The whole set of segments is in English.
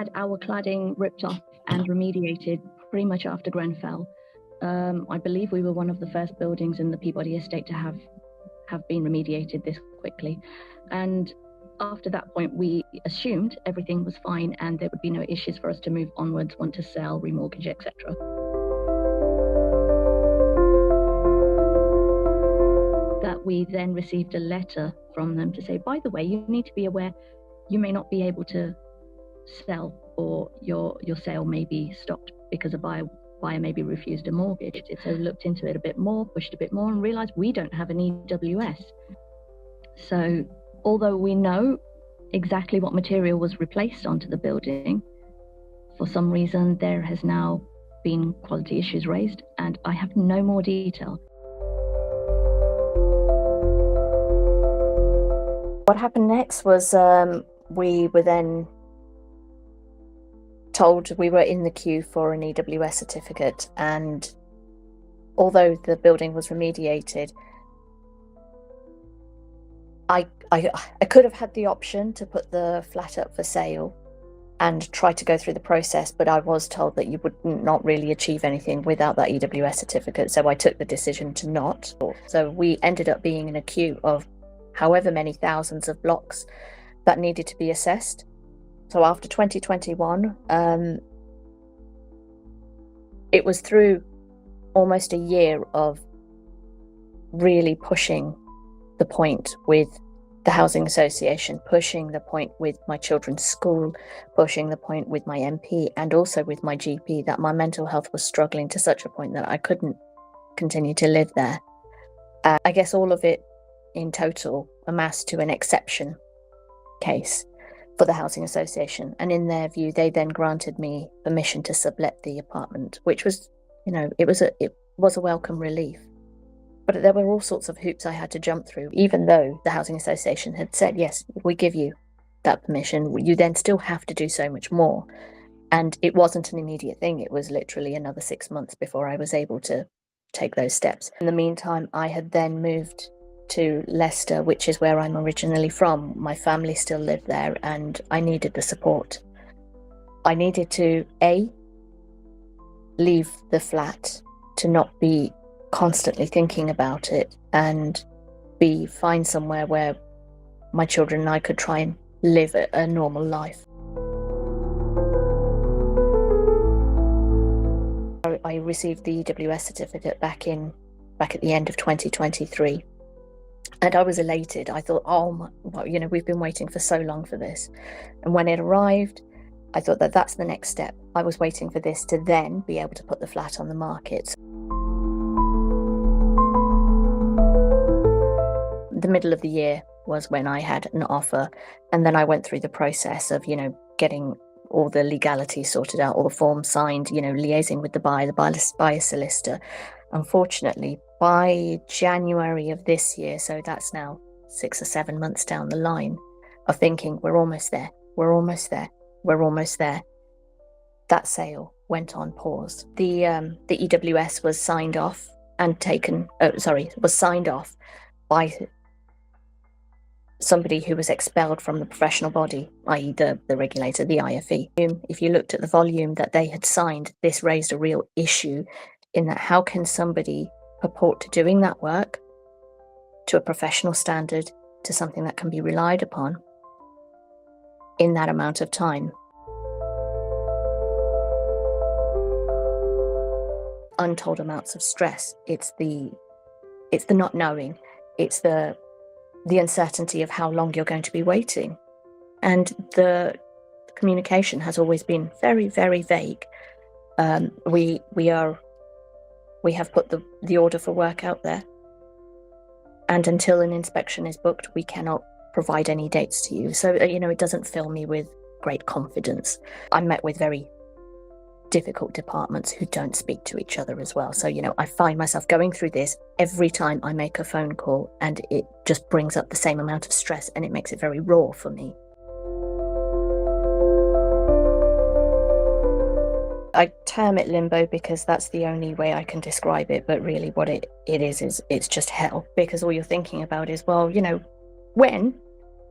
had our cladding ripped off and remediated pretty much after Grenfell. I believe we were one of the first buildings in the Peabody estate to have been remediated this quickly. And after that point, we assumed everything was fine and there would be no issues for us to move onwards, want to sell, remortgage, etc. That we then received a letter from them to say, by the way, you need to be aware you may not be able to sell, or your sale may be stopped because a buyer may be refused a mortgage. So looked into it a bit more, pushed a bit more, and realized we don't have an EWS. So although we know exactly what material was replaced onto the building, for some reason there has now been quality issues raised, and I have no more detail. What happened next was we were then told we were in the queue for an EWS certificate, and although the building was remediated, I could have had the option to put the flat up for sale and try to go through the process, but I was told that you would not really achieve anything without that EWS certificate, so I took the decision to not. So we ended up being in a queue of however many thousands of blocks that needed to be assessed. So after 2021, it was through almost a year of really pushing the point with the housing association, pushing the point with my children's school, pushing the point with my MP, and also with my GP, that my mental health was struggling to such a point that I couldn't continue to live there. I guess all of it in total amassed to an exception case for the housing association, and in their view they then granted me permission to sublet the apartment, which was, it was a welcome relief. But there were all sorts of hoops I had to jump through. Even though the housing association had said, yes, we give you that permission, you then still have to do so much more. And it wasn't an immediate thing. It was literally another 6 months before I was able to take those steps. In the meantime, I had then moved to Leicester, which is where I'm originally from. My family still lived there, and I needed the support. I needed to, A, leave the flat, to not be constantly thinking about it, and B, find somewhere where my children and I could try and live a normal life. I received the EWS certificate back at the end of 2023. And I was elated. I thought, we've been waiting for so long for this. And when it arrived, I thought that that's the next step. I was waiting for this to then be able to put the flat on the market. The middle of the year was when I had an offer, and then I went through the process of, getting all the legalities sorted out, all the forms signed, liaising with the buyer solicitor. Unfortunately, by January of this year, so that's now 6 or 7 months down the line of thinking, we're almost there, that sale went on pause. The EWS was signed off by somebody who was expelled from the professional body, i.e. the regulator, the IFE. If you looked at the volume that they had signed, this raised a real issue in that how can somebody purport to doing that work to a professional standard, to something that can be relied upon in that amount of time? Untold amounts of stress. It's the not knowing. It's the uncertainty of how long you're going to be waiting. And the communication has always been very, very vague. We have put the order for work out there, and until an inspection is booked, we cannot provide any dates to you. So, it doesn't fill me with great confidence. I'm met with very difficult departments who don't speak to each other as well. So, I find myself going through this every time I make a phone call, and it just brings up the same amount of stress, and it makes it very raw for me. I term it limbo because that's the only way I can describe it, but really what it is it's just hell, because all you're thinking about is, well, when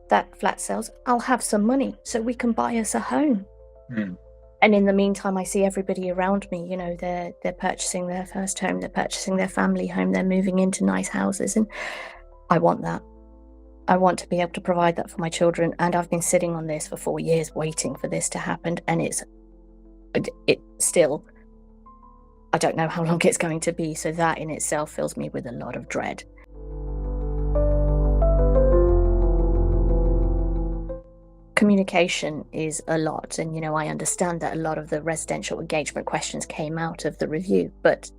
that flat sells, I'll have some money so we can buy us a home. Mm. And in the meantime, I see everybody around me, you know, they're purchasing their first home, they're purchasing their family home, they're moving into nice houses. And I want that. I want to be able to provide that for my children. And I've been sitting on this for 4 years waiting for this to happen. And it still, I don't know how long it's going to be. So that in itself fills me with a lot of dread. Communication is a lot, and you know, I understand that a lot of the residential engagement questions came out of the review, but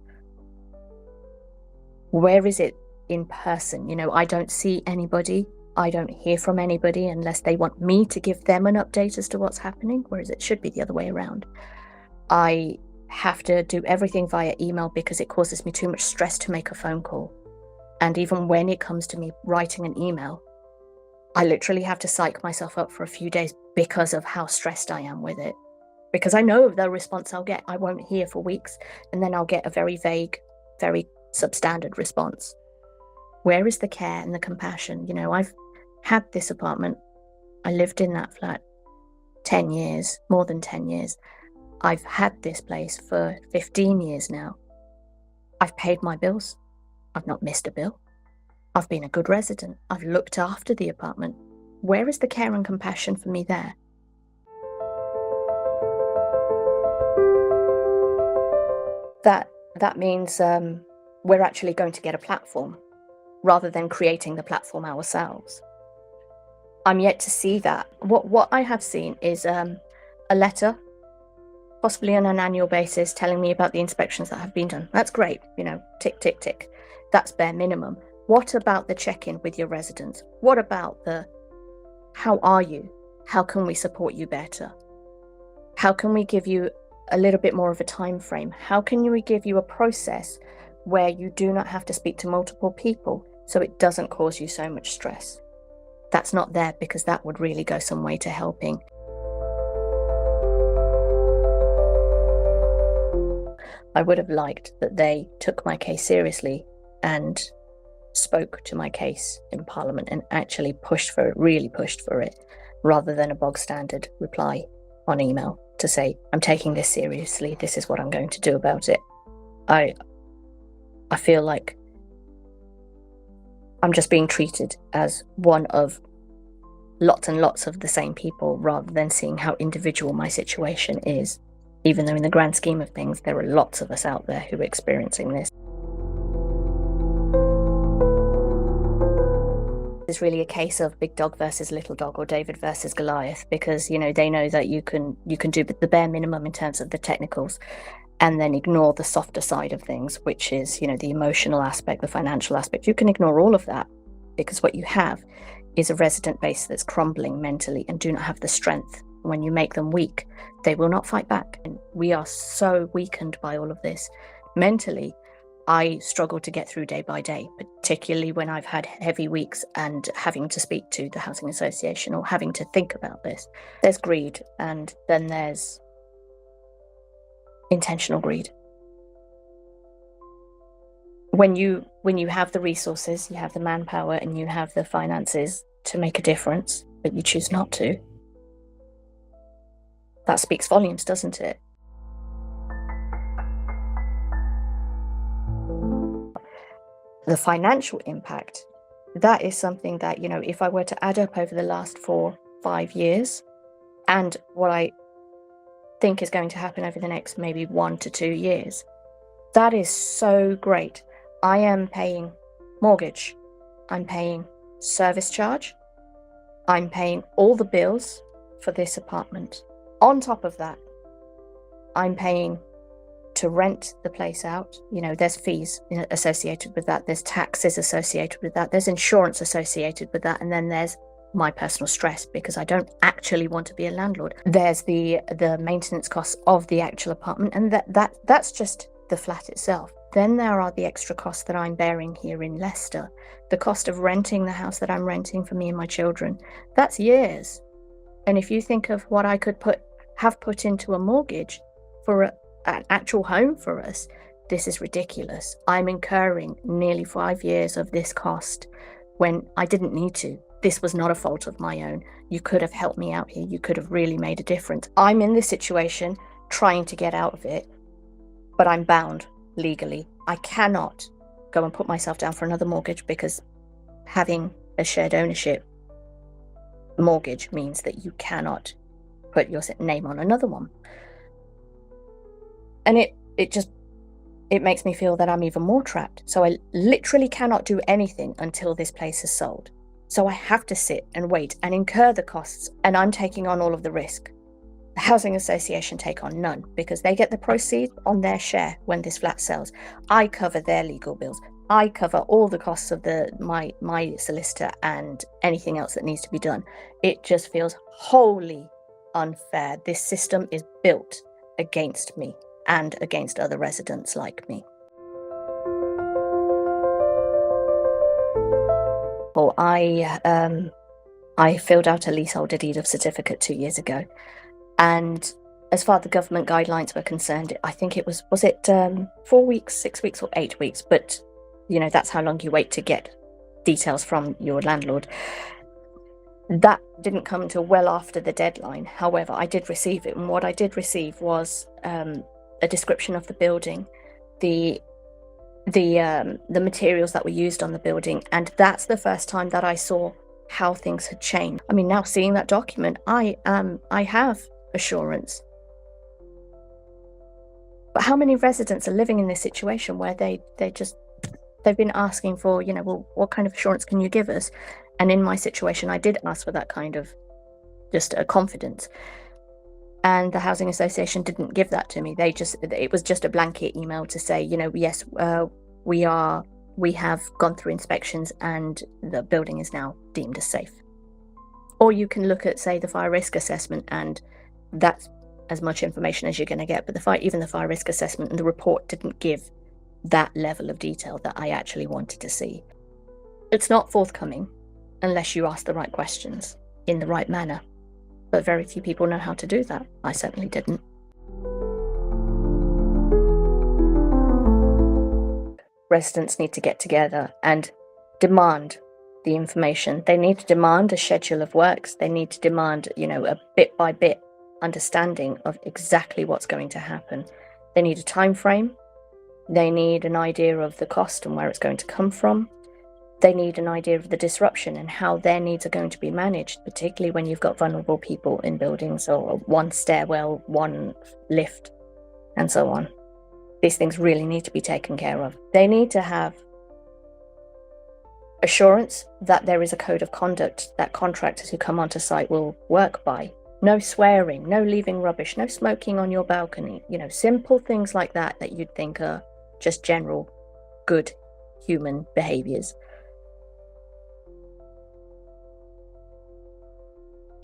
where is it in person? You know, I don't see anybody, I don't hear from anybody unless they want me to give them an update as to what's happening, whereas it should be the other way around. I have to do everything via email because it causes me too much stress to make a phone call. And even when it comes to me writing an email, I literally have to psych myself up for a few days because of how stressed I am with it. Because I know the response I'll get. I won't hear for weeks, and then I'll get a very vague, very substandard response. Where is the care and the compassion? You know, I've had this apartment. I lived in that flat 10 years, more than 10 years. I've had this place for 15 years now. I've paid my bills. I've not missed a bill. I've been a good resident. I've looked after the apartment. Where is the care and compassion for me there? That means we're actually going to get a platform rather than creating the platform ourselves. I'm yet to see that. What I have seen is a letter, possibly on an annual basis, telling me about the inspections that have been done. That's great, you know, tick, tick, tick. That's bare minimum. What about the check-in with your residents? What about the, how are you? How can we support you better? How can we give you a little bit more of a time frame? How can we give you a process where you do not have to speak to multiple people so it doesn't cause you so much stress? That's not there because that would really go some way to helping. I would have liked that they took my case seriously and spoke to my case in Parliament and actually pushed for it, really pushed for it, rather than a bog standard reply on email to say, I'm taking this seriously, this is what I'm going to do about it. I feel like I'm just being treated as one of lots and lots of the same people rather than seeing how individual my situation is, even though in the grand scheme of things, there are lots of us out there who are experiencing this. It's really a case of big dog versus little dog, or David versus Goliath, because you know they know that you can do the bare minimum in terms of the technicals and then ignore the softer side of things, which is, you know, the emotional aspect, the financial aspect. You can ignore all of that because what you have is a resident base that's crumbling mentally and do not have the strength. When you make them weak, they will not fight back. And we are so weakened by all of this mentally. I struggle to get through day by day, particularly when I've had heavy weeks and having to speak to the housing association or having to think about this. There's greed, and then there's intentional greed. When you have the resources, you have the manpower and you have the finances to make a difference, but you choose not to, that speaks volumes, doesn't it? The financial impact, that is something that, you know, if I were to add up over the last 4-5 years and what I think is going to happen over the next maybe 1 to 2 years, that is so great. I am paying mortgage, I'm paying service charge, I'm paying all the bills for this apartment. On top of that, I'm paying to rent the place out. You know, there's fees associated with that, there's taxes associated with that, there's insurance associated with that, and then there's my personal stress because I don't actually want to be a landlord. There's the maintenance costs of the actual apartment, and that's just the flat itself. Then there are the extra costs that I'm bearing here in Leicester, the cost of renting the house that I'm renting for me and my children. That's years. And if you think of what I could have put into a mortgage for an actual home for us, this is ridiculous. I'm incurring nearly 5 years of this cost when I didn't need to. this was not a fault of my own. You could have helped me out here. You could have really made a difference. I'm in this situation trying to get out of it, but I'm bound legally. I cannot go and put myself down for another mortgage, because having a shared ownership mortgage means that you cannot put your name on another one. And it makes me feel that I'm even more trapped. So I literally cannot do anything until this place is sold. So I have to sit and wait and incur the costs, and I'm taking on all of the risk. The housing association take on none, because they get the proceeds on their share when this flat sells. I cover their legal bills. I cover all the costs of my solicitor and anything else that needs to be done. It just feels wholly unfair. This system is built against me and against other residents like me. Well, I filled out a leaseholder deed of certificate 2 years ago, and as far as the government guidelines were concerned, I think it was it 4 weeks, 6 weeks, or 8 weeks? But that's how long you wait to get details from your landlord. That didn't come until well after the deadline. However, I did receive it, and what I did receive was a description of the building, the materials that were used on the building, and that's the first time that I saw how things had changed. I mean, now seeing that document, I have assurance. But how many residents are living in this situation where they've been asking for, well, what kind of assurance can you give us? And in my situation, I did ask for that kind of just a confidence. And the housing association didn't give that to me. It was just a blanket email to say, yes, we have gone through inspections and the building is now deemed as safe. Or you can look at, say, the fire risk assessment, and that's as much information as you're going to get. But even the fire risk assessment and the report didn't give that level of detail that I actually wanted to see. It's not forthcoming unless you ask the right questions in the right manner. But very few people know how to do that. I certainly didn't. Residents need to get together and demand the information. They need to demand a schedule of works. They need to demand, a bit by bit understanding of exactly what's going to happen. They need a time frame. They need an idea of the cost and where it's going to come from. They need an idea of the disruption and how their needs are going to be managed, particularly when you've got vulnerable people in buildings, or one stairwell, one lift, and so on. These things really need to be taken care of. They need to have assurance that there is a code of conduct that contractors who come onto site will work by. No swearing, no leaving rubbish, no smoking on your balcony. Simple things like that you'd think are just general good human behaviors.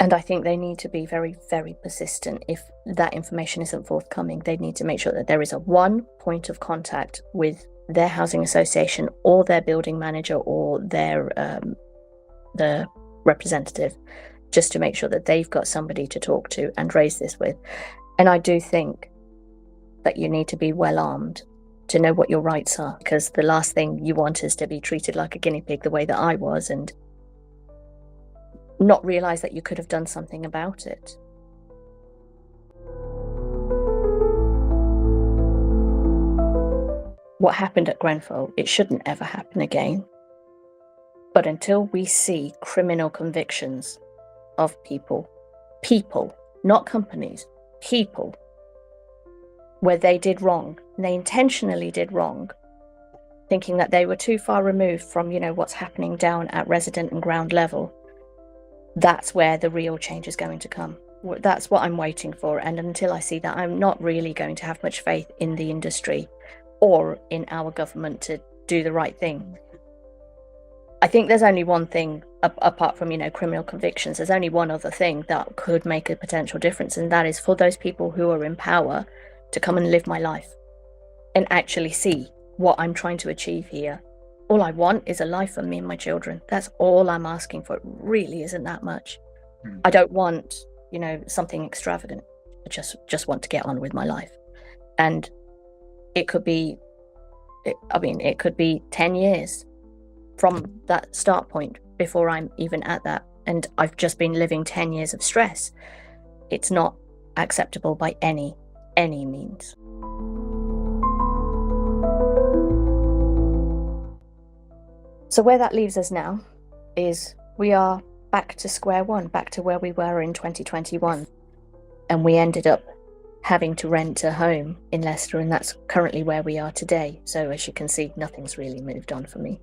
And I think they need to be very, very persistent. If that information isn't forthcoming, they need to make sure that there is a one point of contact with their housing association or their building manager or their the representative, just to make sure that they've got somebody to talk to and raise this with. And I do think that you need to be well armed to know what your rights are, because the last thing you want is to be treated like a guinea pig the way that I was, and not realize that you could have done something about it. What happened at Grenfell, it shouldn't ever happen again. But until we see criminal convictions of people, not companies, people, where they did wrong, and they intentionally did wrong, thinking that they were too far removed from, what's happening down at resident and ground level, that's where the real change is going to come. That's what I'm waiting for. And until I see that, I'm not really going to have much faith in the industry or in our government to do the right thing. I think there's only one thing, apart from, criminal convictions, there's only one other thing that could make a potential difference, and that is for those people who are in power to come and live my life and actually see what I'm trying to achieve here. All I want is a life for me and my children. That's all I'm asking for. It really isn't that much. I don't want, something extravagant. I just want to get on with my life. And it could be 10 years from that start point, before I'm even at that. And I've just been living 10 years of stress. It's not acceptable by any means. So where that leaves us now is we are back to square one, back to where we were in 2021. And we ended up having to rent a home in Leicester, and that's currently where we are today. So as you can see, nothing's really moved on for me.